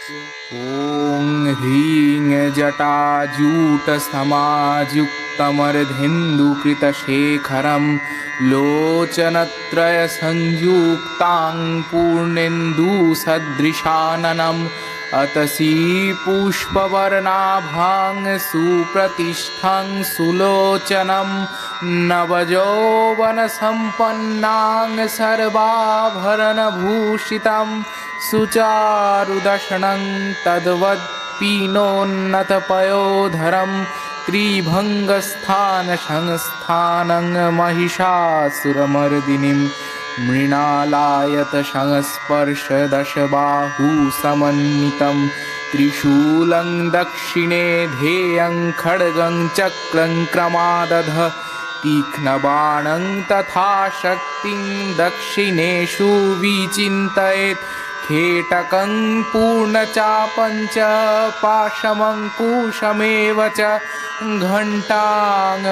ॐ ह्रीं जटाजूटसमायुक्तमर्धेन्दुकृतशेखरं लोचनत्रयसंयुक्तां पूर्णेन्दुसदृशाननम् अतसी पुष्पवर्णाभां सुप्रतिष्ठां सुलोचनं नवयौवनसम्पन्नां सर्वाभरणभूषितं सुचारुदर्शनं तद्वत्पीनोन्नतपयोधरं त्रिभङ्गस्थानसंस्थानं महिषासुरमर्दिनीं मृणालायतसंस्पर्शदशबाहुसमन्वितं त्रिशूलं दक्षिणे ध्येयं खड्गं चक्रं क्रमादध तीक्ष्णबाणं तथा शक्तिं दक्षिणेषु विचिन्तयेत् खेटकं पूर्णचापं च पाशमङ्कुशमेव च घण्टां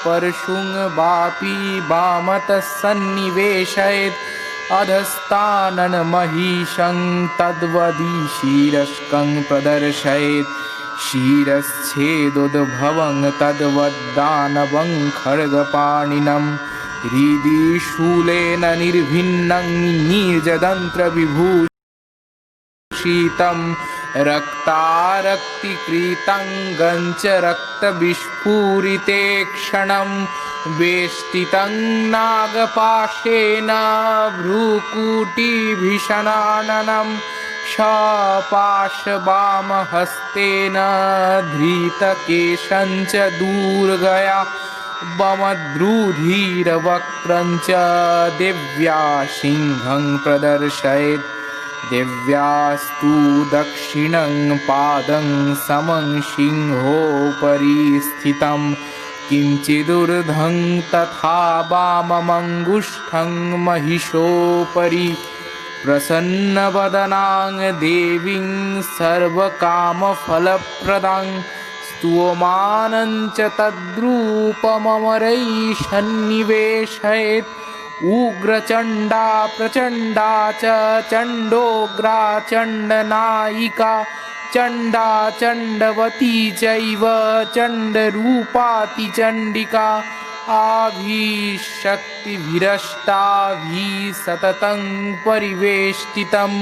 परशुं वापि वामतः सन्निवेशयेत् अधस्तानं महिषं तद्वदिशिरस्कं प्रदर्शयेत् शिरश्छेदोद्भवं तद्वद्दानवं खड्गपाणिनं हृदि शूलेन निर्भिन्नं निर्जदन्त्रविभूषितं रक्तारक्तिकृताङ्गं च रक्तविस्फुरिते क्षणं वेष्टितं नागपाशेन भ्रूकुटिभीषणाननं शपाशवामहस्तेन धृतकेशं च दूर्गया वमद्रुधिरवक्त्रं च दिव्या सिंहं प्रदर्शयेत् दिव्यास्तु दक्षिणं पादं समं सिंहोपरि स्थितं किञ्चिदूर्ध्वं तथा वाममङ्गुष्ठं महिषोपरि प्रसन्नवदनां देवीं सर्वकामफलप्रदां स्तुयमानं च तद्रूपममरैः सन्निवेशयेत् उग्रचण्डा प्रचण्डा च चण्डोग्रा चण्डनायिका चण्डा चण्डवती चैव चण्डरूपातिचण्डिका आभिशक्तिभिरष्टाभिः सततं परिवेष्टितं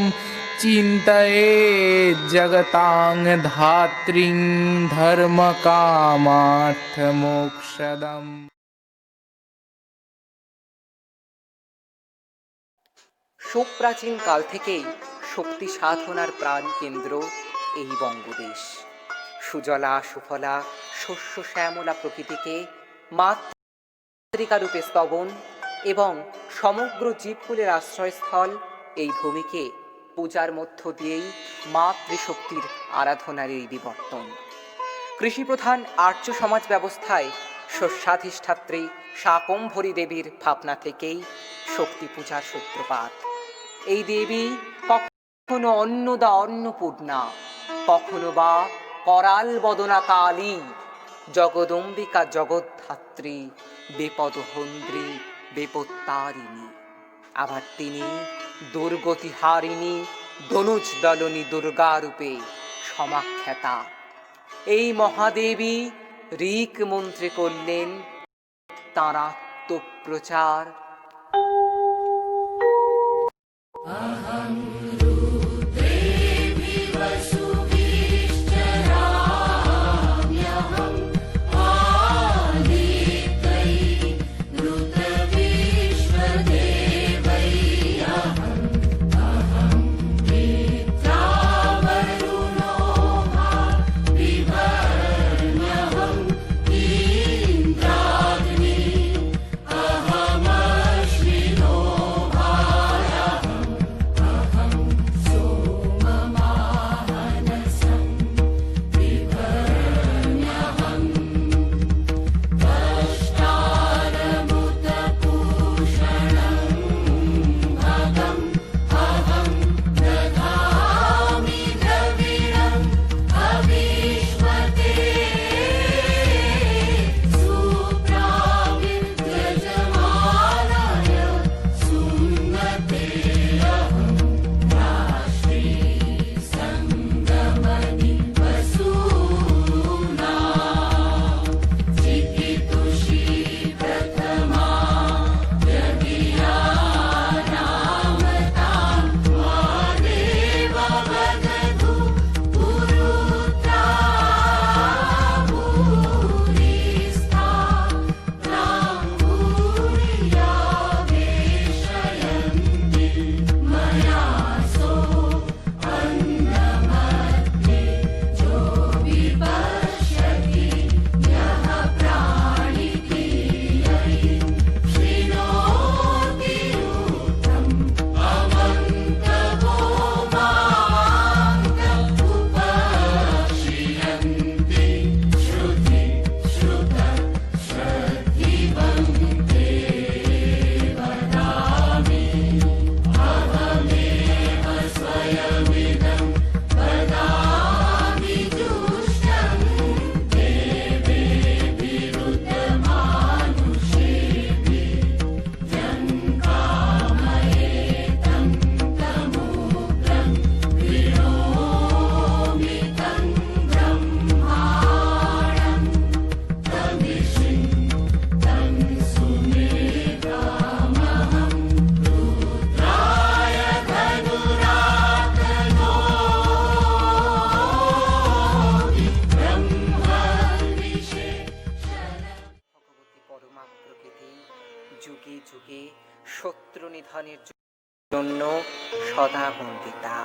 चिन्तयेत् जगतां धात्रीं धर्मकामार्थमोक्षदम्। সুপ্রাচীন কাল থেকেই শক্তি সাধনার প্রাণ কেন্দ্র এই বঙ্গদেশ। সুজলা সুফলা শস্য শ্যামলা প্রকৃতিকে মাতৃকারূপে স্তবন এবং সমগ্র জীবকুলের আশ্রয়স্থল এই ভূমিকে পূজার মধ্য দিয়েই মাতৃশক্তির আরাধনার এই বিবর্তন। কৃষিপ্রধান আর্য সমাজ ব্যবস্থায় শস্যাধিষ্ঠাত্রী শাকম্ভরী দেবীর ভাবনা থেকেই শক্তি পূজার সূত্রপাত। এই দেবী কখনো অন্নদা অন্নপূর্ণা, কখনো বা कराल बदना काली, जगदम्बिका जगद्धात्री, बेपदहन्त्री बेपत्तारिणी। आबार तिनी दुर्गतिहारिणी धनुज दलनी दुर्गा रूपे समाख्याता। এই মহাদেবী ঋক মন্ত্রে করলেন তাঁর আত্মপ্রচার। কখনো সদা বন্দিতা।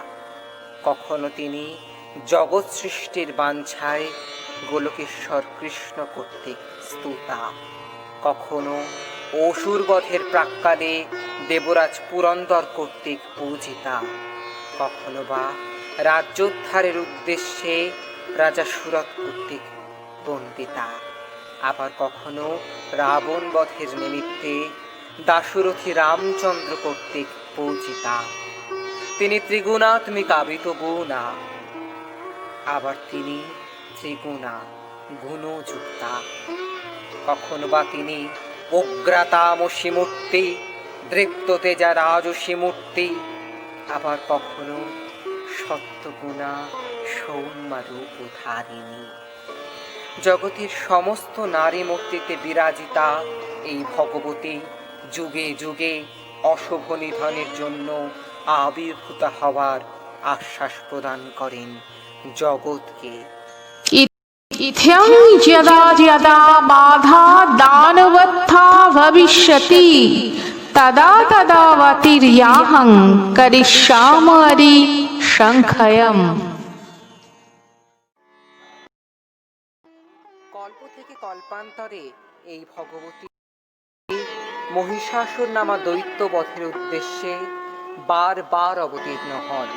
কখনো তিনি জগৎ সৃষ্টির বাঞ্ছায় গোলকেশ্বর কৃষ্ণ কর্তৃক স্তুতা, কখনো অসুরবধের প্রাক্কালে দেবরাজ পুরন্দর কর্তৃক পূজিতা, কখনো বা রাজ্যোদ্ধারের উদ্দেশ্যে রাজা সুরত কর্তৃক বন্দিতা, আবার কখনো রাবণ বধের নিমিত্তে দাশরথী রামচন্দ্র কর্তৃক পূজিতা। তিনি ত্রিগুণাত্মিকা বিতগুণা, আবার তিনি ত্রিগুণা গুণযুক্তা। কখনো বা তিনি অগ্রাতামসী মূর্তি, দৃপ্ত তেজা রাজসী মূর্তি, আবার কখনো সত্যগুণা সৌম্যা রূপধারিণী। জগতের সমস্ত নারী মূর্তিতে বিরাজিতা এই ভগবতী যুগে যুগে অশুভ নিধনের জন্য আবির্ভূত হওয়ার আশ্বাস প্রদান করেন জগৎকে। इत्थं यदा यदा बाधा दानवत्था भविष्यति तदा तदावतीर्याहं करिष्यामि সংখ্যয়ম। কল্প থেকে কল্পান্তরে এই ভগবতী মহিষাসুর নামা দৈত্য বধের উদ্দেশ্যে বারবার অবতীর্ণ হন।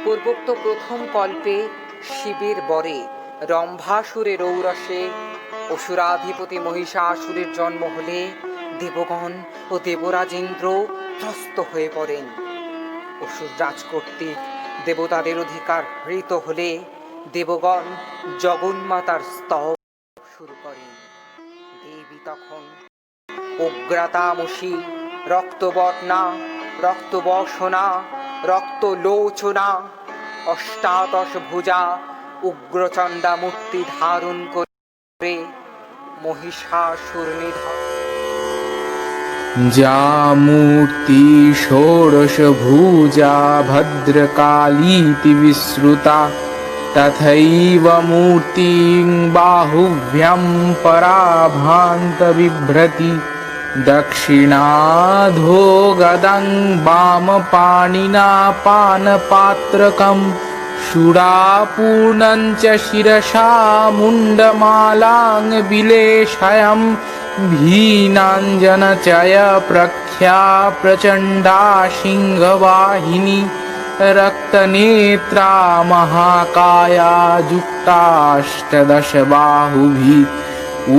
পূর্বোক্ত প্রথম কল্পে শিবের বরে রম্ভাসুরের ঔরসে অসুরাধিপতি মহিষাসুরের জন্ম হলে দেবগণ ও দেবরাজেন্দ্র ত্রস্ত হয়ে পড়েন। অসুর রাজ কর্তৃক দেবতাদের অধিকার হৃত হলে দেবগণ জগন্মাতার স্তব শুরু করেন। দেবী তখন অগ্রাতামসী, রক্তবর্ণা, রক্তবসনা, রক্তলোচনা, অষ্টাদশ ভুজা উগ্রচণ্ডা মূর্তি ধারণ করে মহিষাসুর নিধন। যা মূর্তি ষোড়শভুজা ভদ্রকালীতি বিশ্রুতা তথৈব মূর্তিং বাহুভ্যাং পরাভান্ত বিভ্রতি দক্ষিণাধো গদং বামপাণিনা পানপাত্রকম শূরাপূর্ণং চ শিরসা মুণ্ডমালাং বিলেশয়ং ভীনাঞ্জনচয় প্রখ্যা প্রচণ্ডা সিংহবাহিনী রক্তনেত্রা মহাকায়া যুক্তাষ্টদশ বাহুভিः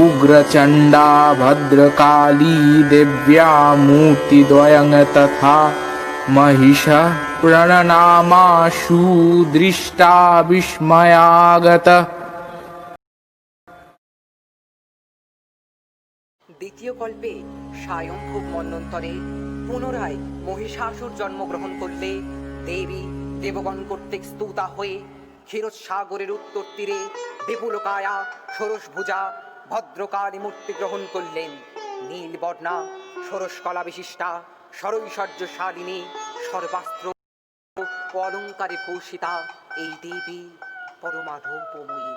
উগ্রচণ্ডা ভদ্রকালী দেব্যা মূর্তিদ্বয়ং তথা महिषः प्रणनामाशु दृष्टा विस्मयागतः। দ্বিতীয় কল্পে স্বয়ংভূব মন্বন্তরে পুনরায় মহিষাসুর জন্মগ্রহণ করলে দেবী দেবগণ কর্তৃক স্তুতা হয়ে ক্ষীরসাগরের উত্তর তীরে বিপুলকায়া ষোড়শভুজা ভদ্রকালী মূর্তি গ্রহণ করলেন। নীলবর্ণা ষোড়শকলা বিশিষ্টা সরৈশ্বর্যশালিনী সর্বাস্ত্র ও অলঙ্কারে ভূষিতা এই দেবী পরমা রূপময়ী।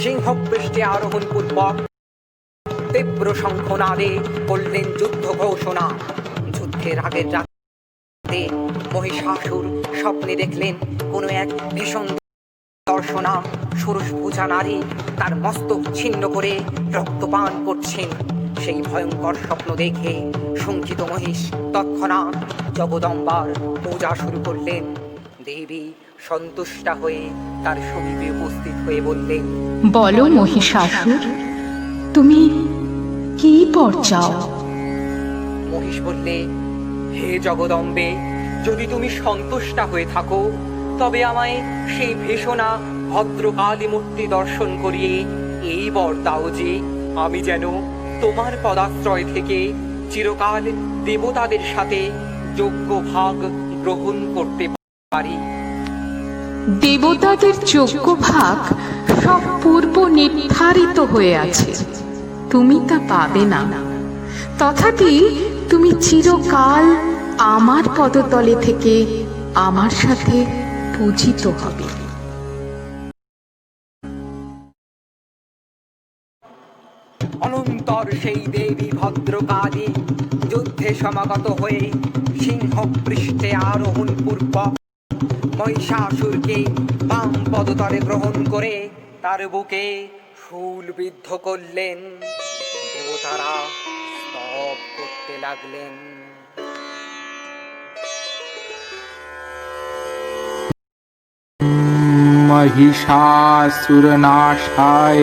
সিংহপৃষ্ঠে আরোহণ পূর্বক তীব্র শঙ্খনাদে করলেন যুদ্ধ ঘোষণা। যুদ্ধের আগের রাতে মহিষাসুর স্বপ্নে দেখলেন কোনো এক ভীষণ দর্শনা ষোড়শভুজা নারী তার মস্তক ছিন্ন করে রক্তপান করছেন। সেই ভয়ঙ্কর স্বপ্ন দেখে শঙ্কিত মহিষ তৎক্ষণাৎ জগদম্বার পূজা শুরু করলেন। দেবী সন্তুষ্টা হয়ে তার সমীপে উপস্থিত হয়ে বললেন, বলো মহিষাসুর, তুমি কি বর চাও? মহিষ বললে, হে জগদম্বে, যদি তুমি সন্তুষ্টা হয়ে থাকো তবে আমায় সেই ভীষণা ভদ্রকালী মূর্তি দর্শন করিয়ে এই বর দাও যে আমি যেন তোমার পদাশ্রয় থেকে চিরকাল দেবতাদের সাথে যোগ্য ভাগ গ্রহণ করতে পারি। দেবতাদের যোগ্য ভাগ সব পূর্ব নির্ধারিত হয়ে আছে, তুমি তা পাবে না। তথাপি তুমি চিরকাল আমার পদতলে থেকে আমার সাথে পূজিত হবে। অনন্তর সেই দেবী ভদ্রকালী যুদ্ধে সমাগত হয়ে সিংহ পৃষ্ঠে আরোহণ পূর্বক মহিষাসুরকে বাম পদতলে গ্রহণ করে তার বুকে শূলবিদ্ধ করলেন। দেবতারা স্তব করতে লাগলেন। महिषासुरनाशाय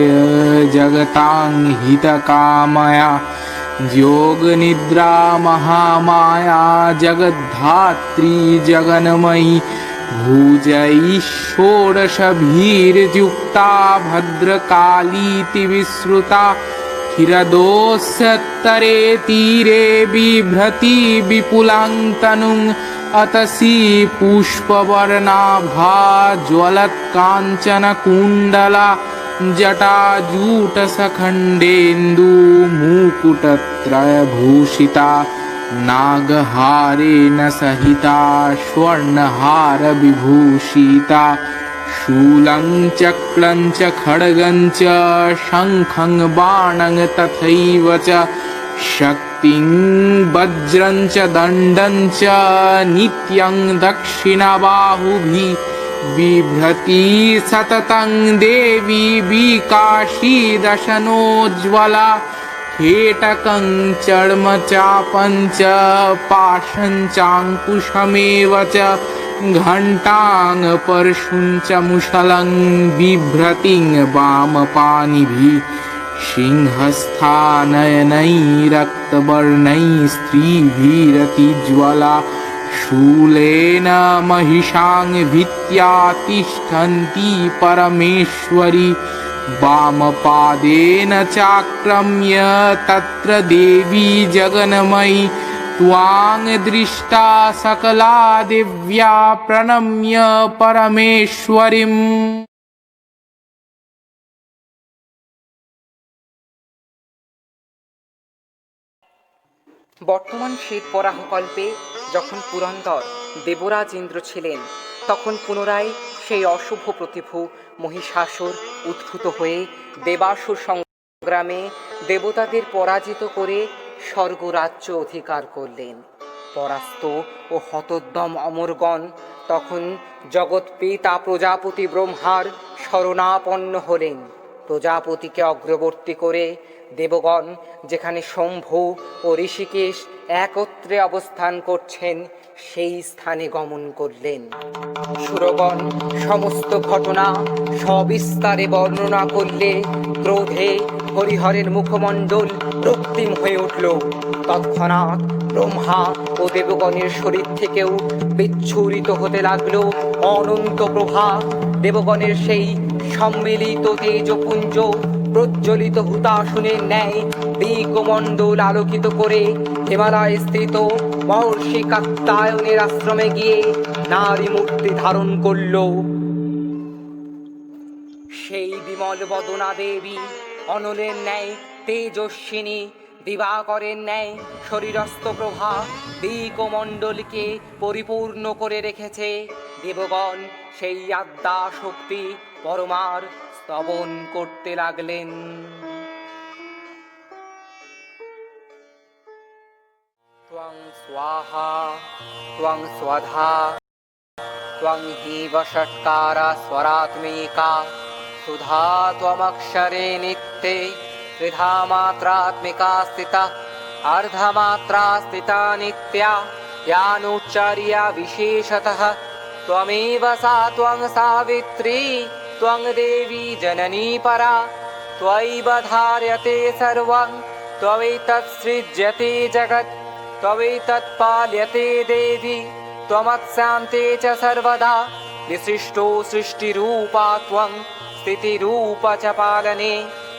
जगतां हितकामया योगनिद्रा महामाया जगद्धात्री जगन्मयी भुजैः षोडशभिर्युक्ता भद्रकालीति विश्रुता हिरदोस्यत्तरे तीरे बिभ्रति विपुलाङ्तनुम् अतसी पुष्पवर्णाभा ज्वलत्काञ्चनकुण्डला जटाजूटसखण्डेन्दुमुकुटत्रयभूषिता नागहारेण सहिता स्वर्णहारविभूषिता शूलं चक्रं च खड्गं च शङ्खं बाणं तथैव च शक्तिं वज्रं च दण्डं च नित्यं दक्षिणबाहुभिः बिभ्रति सततं देवी विकाशीदशनोज्ज्वला हेटकं चर्मचापं च पाशं चाङ्कुशमेव च घण्टां परशुं च मुशलं बिभ्रतिं वामपाणिभिः सिंहस्थानयनैरक्तवर्णैः स्त्रीभिरतिज्वला शूलेन महिषां भित्त्या तिष्ठन्ती परमेश्वरी वामपादेन चाक्रम्य तत्र देवी जगन्मयी त्वां दृष्टा सकला दिव्या प्रणम्य परमेश्वरीम्। বর্তমান শীত পরাহকল্পে যখন পুরন্দর দেবরাজ ইন্দ্র ছিলেন, তখন পুনরায় সেই অশুভ প্রতিভু মহিষাসুর উদ্ভূত হয়ে দেবাসুর সংগ্রামে দেবতাদের পরাজিত করে স্বর্গরাজ্য অধিকার করলেন। পরাস্ত ও হতোদ্যম অমরগণ তখন জগৎপিতা প্রজাপতি ব্রহ্মার শরণাপন্ন হলেন। প্রজাপতিকে অগ্রবর্তী করে দেবগণ যেখানে শম্ভু ও ঋষিকেশ একত্রে অবস্থান করছেন সেই স্থানে গমন করলেন। সুরগণ সমস্ত ঘটনা সবিস্তারে বর্ণনা করলে ক্রোধে হরিহরের মুখমণ্ডল রক্তিম হয়ে উঠল। তৎক্ষণাৎ ব্রহ্মা ও দেবগণের শরীর থেকেও বিচ্ছুরিত হতে লাগলো অনন্ত প্রভা। দেবগণের সেই সম্মিলিত তেজপুঞ্জ প্রজ্বলিত হুতাশনের ন্যায় দিগমণ্ডল আলোকিত করে হিমালয় স্থিত মহর্ষি কাত্যায়নের আশ্রমে গিয়ে নারী মূর্তি ধারণ করল। সেই বিমল বদনা দেবী অনলের ন্যায় তেজস্বিনী, দিবাকরের ন্যায় শরীরস্থ প্রভা দিগমণ্ডলকে পরিপূর্ণ করে রেখেছে। দেবগণ সেই আদ্যা শক্তি পরমার স্তবন করতে লাগলেন। ত্বং স্বাহা ত্বং স্বধা ত্বং হি বষট্কারা স্বরাত্মিকা সুধা ত্বমক্ষরে নিত্যে ত্রিধা মাত্রাত্মিকা স্থিতা अर्धमात्रा स्थिता नित्या यानुच्चार्या विशेषतः त्वमेव सा त्वं सावित्री त्वं देवी जननी परा त्वयैव धार्यते सर्वं त्वमेतत् सृज्यते जगत् त्वमेतत् पाल्यते देवी त्वमत्शान्ते च सर्वदा विशिष्टो सृष्टिरूपा त्वं स्थितिरूप च पालने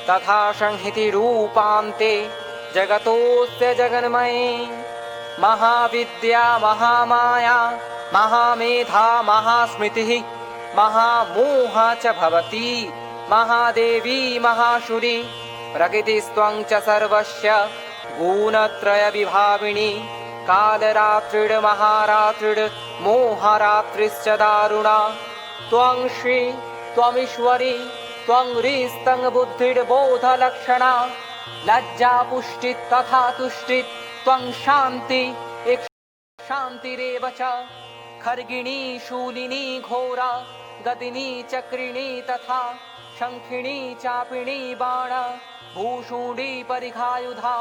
तथा संहितिरूपान्ते जगतोऽस्य जगन्मये महाविद्या महामाया महामेधा महास्मृतिः महामोहा च भवति महादेवी महाशुरी प्रकृतिस्त्वं च सर्वस्य गुणत्रयविभाविनी कालरात्रिर्महारात्रिर्मोहरात्रिश्च दारुणा त्वं श्री त्वमीश्वरी त्वं ह्रीस्तं बुद्धिर्बोधलक्षणा लज्जा पुष्टित तथा तुष्टित त्वं शान्ति एक शान्तिरेव च खर्गिणी शूलिनी घोरा गदिनी चक्रिणी तथा शंखिणी चापिणी बाण भूषुण्डी परिघायुधा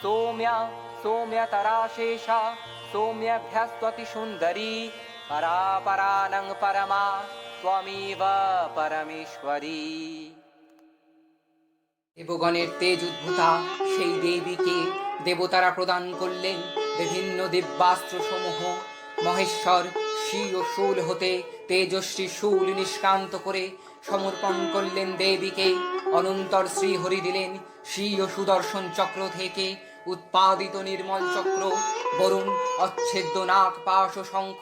सौम्या सौम्यतरा शेषा सौम्यभ्यस्त्वति सुन्दरी परा परानं परमा त्वमेव परमेश्वरी। দেবগণের তেজ উদ্ভূতা সেই দেবীকে দেবতারা প্রদান করলেন বিভিন্ন দিব্যাস্ত্র সমূহ। মহেশ্বর স্বীয় শূল হতে তেজস্বী শূল নিষ্ক্রান্ত করে সমর্পণ করলেন দেবীকে। অনন্তর শ্রীহরি দিলেন স্বীয় সুদর্শন চক্র থেকে উৎপাদিত নির্মল চক্র, বরুণ অচ্ছেদ্য নাগ পাশ শঙ্খ,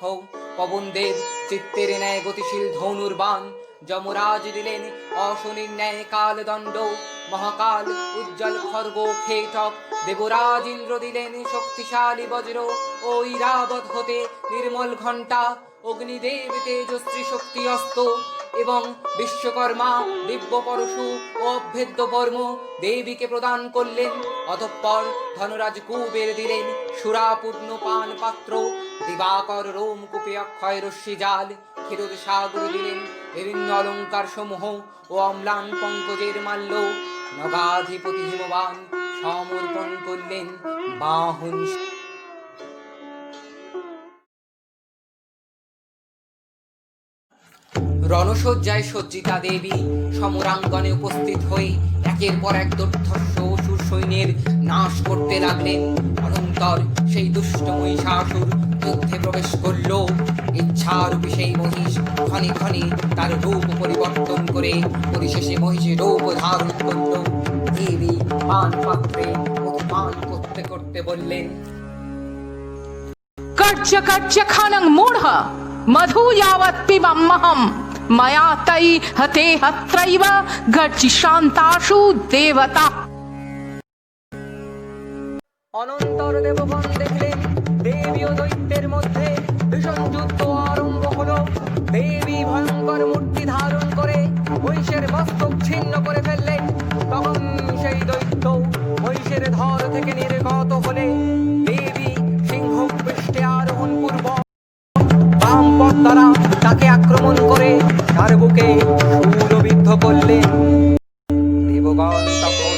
পবনদেব চিত্তের ন্যায় গতিশীল ধনুর বাণ, যমরাজ দিলেন অশনির ন্যায় কালদণ্ড, মহাকাল উজ্জ্বল খর্গ খেটক, দেবরাজ ইন্দ্র দিলেন শক্তিশালী বজ্র, ও ইরাবত হতে নির্মল ঘণ্টা, অগ্নিদেব তেজস্বী শক্তি অস্ত এবং বিশ্বকর্মা দিব্য পরশু ও অভেদ্য বর্ম দেবীকে প্রদান করলেন। অতঃপর ধনরাজ কুবের দিলেন সুরাপূর্ণ পান পাত্র, দিবাকর রোমকূপে অক্ষয় রশ্মি জাল, ক্ষীরোদ সাগর দিলেন বিভিন্ন অলঙ্কার সমূহ ও অম্লান পঙ্কজের মাল্য। নগাধিপতি হিমবান সমর্পণ করলেন বাহন। রণসজ্জায় সজ্জিতা দেবী সমরাঙ্গনে উপস্থিত হয়ে একের পর এক দুর্ধর্ষ অসুর সৈন্যের নাশ করতে লাগলেন। অনন্তর সেই দুষ্ট মহিষাসুর যুদ্ধে প্রবেশ করল। ইচ্ছারূপী সেই মহিষ ক্ষণে ক্ষণে তার রূপ পরিবর্তন করে পরিশেষে মহিষের রূপ ধারণ করল। দেবী পান পাত্রে পান করতে করতে বললেন, कर्च कर्च खनं मूढ़ मधु यावत् पिबम्महं मया तै हते हत्रैव गर्जि शान्ताशु देवता। অনন্তর দেবগণ দেখলেন দেবী ও দৈত্যের মধ্যে ভীষণ যুদ্ধ আরম্ভ হলো। দেবী ভয়ঙ্কর মূর্তি ধারণ করে মহিষের মস্তক ছিন্ন করে ফেললেন। তখন সেই দৈত্য মহিষের ধর থেকে নির্গত হলে দেবী সিংহ পৃষ্ঠে আরোহণ পূর্বক বাম পথ দ্বারা তাকে আক্রমণ করে তার বুকে শূলবিদ্ধ করলেন। দেবগণ তখন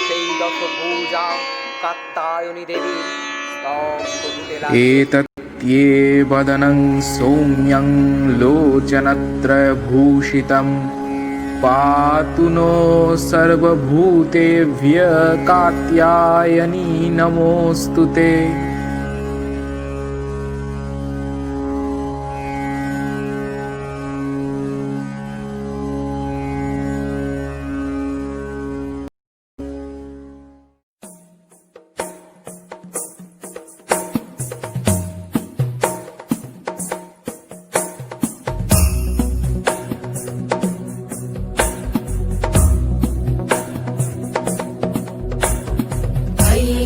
সেই দশভুজা কাত্যায়নী দেবী স্তম্ভ দিতে লাগলেন। एतत्येवदनं सौम्यं लोचनत्रयभूषितं पातु नो सर्वभूतेभ्यः कात्यायनी नमोऽस्तु ते।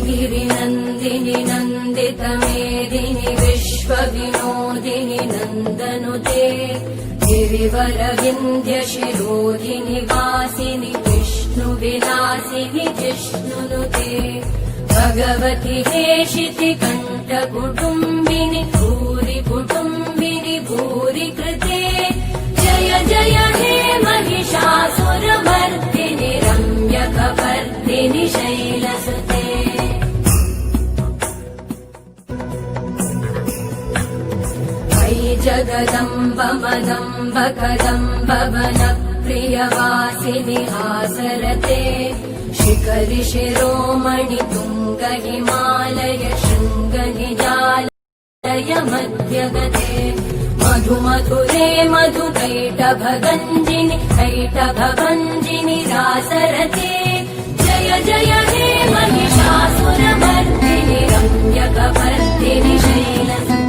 गिरिनन्दिनि नन्दितमेदिनि विश्वविनोदिनि नन्दनुते गिरिवरविन्ध्यशिरोधिनि वासिनि विष्णुविलासिनि जिष्णुनुते भगवति हेशिति कण्ठकुटुम्बिनि भूरि कुटुम्बिनि भूरि कृते जय जय हे महिषासुरमर्दिनि रम्यकपर्दिनि शैलसुते। जगदम्ब मदम्ब कदम्ब वनप्रियवासिनि हासरते शिखरि शिरोमणि तुङ्ग हिमालय शृङ्ग निजालय मध्यगते मधु मधुरे मधु कैटभगञ्जिनि कैटभभञ्जिनि रासरते जय जय हे महिषासुरमर्दिनि रम्यकपर्दिनि शैलसुते।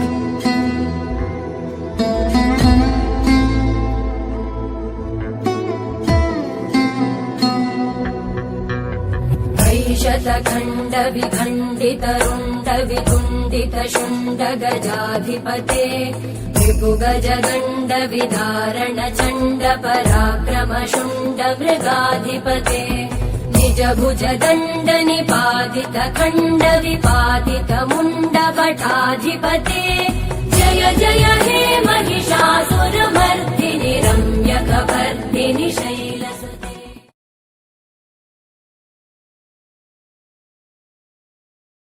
शतखण्ड विखण्डित रुण्ड वितुण्डित शुण्ड गजाधिपते रिपुगज दण्ड विदारण चण्ड पराक्रम शुण्ड मृगाधिपते निज निज भुज दण्ड निपातित खण्ड विपातित मुण्ड पटाधिपते जय जय